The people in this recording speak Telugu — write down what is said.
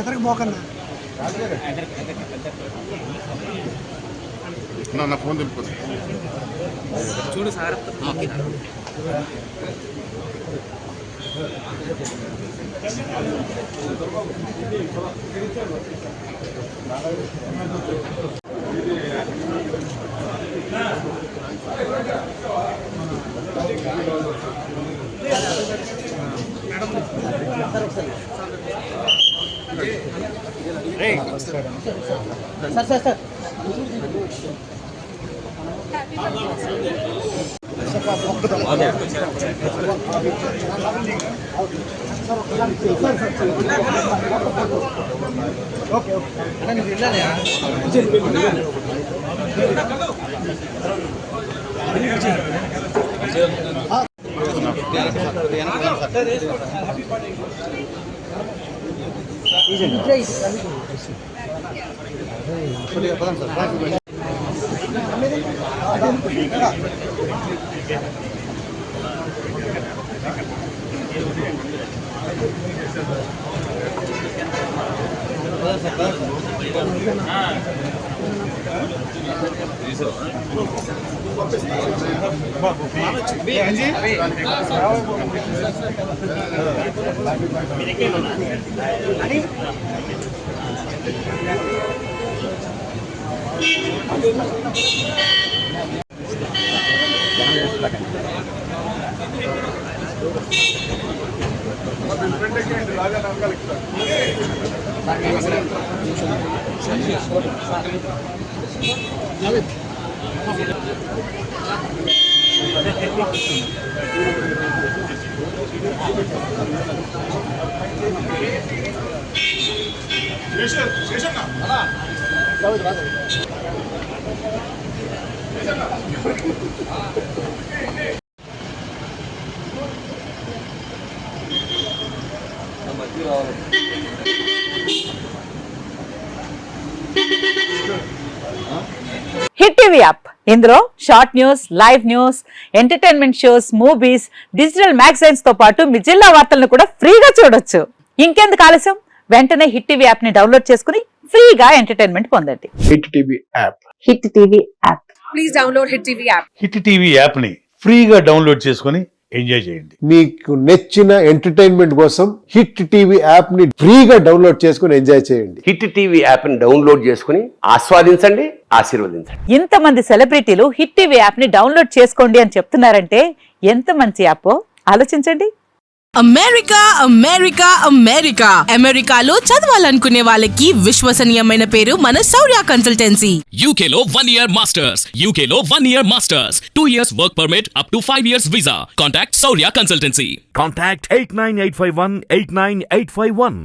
ఎదరికి పోకన్నా నా ఫోన్ దింపుకోండి చూడు సార్. సార్ ఓకే ఓకే వెళ్ళాలి హిట్ టీవీ యాప్ ఇందులో short news, live news, entertainment shows, movies, digital magazines తో పాటు మీ జిల్లా వార్తలను కూడా ఫ్రీగా చూడొచ్చు. ఇంకెందుకు ఆలస్యం, వెంటనే హిట్ టీవీ యాప్ ని డౌన్లోడ్ చేసుకుని ఫ్రీగా ఎంటర్టైన్మెంట్ పొందండి. Hit TV app. Hit TV app. Please download hit TV app. Hit TV app ని ఫ్రీగా డౌన్లోడ్ చేసుకుని ఎంజాయ్ చేయండి. మీకు నచ్చిన ఎంటర్టైన్మెంట్ కోసం హిట్ టీవీ యాప్ ని ఫ్రీగా డౌన్లోడ్ చేసుకుని ఎంజాయ్ చేయండి. హిట్ టీవీ యాప్ ని డౌన్లోడ్ చేసుకుని ఆస్వాదించండి, ఆశీర్వదించండి. ఇంతమంది సెలబ్రిటీలు హిట్ టీవీ యాప్ ని డౌన్లోడ్ చేసుకోండి అని చెప్తున్నారంటే ఎంత మంచి యాప్ ఆలోచించండి. అమెరికా అమెరికా అమెరికా అమెరికాలో చదవాలనుకునే వాళ్ళకి విశ్వసనీయమైన పేరు మన శౌర్య కన్సల్టెన్సీ. UK లో 1 year masters, UK లో 1 year masters, 2 years work permit up to 5 years visa. Contact Saurya Consultancy. Contact 89851 89851.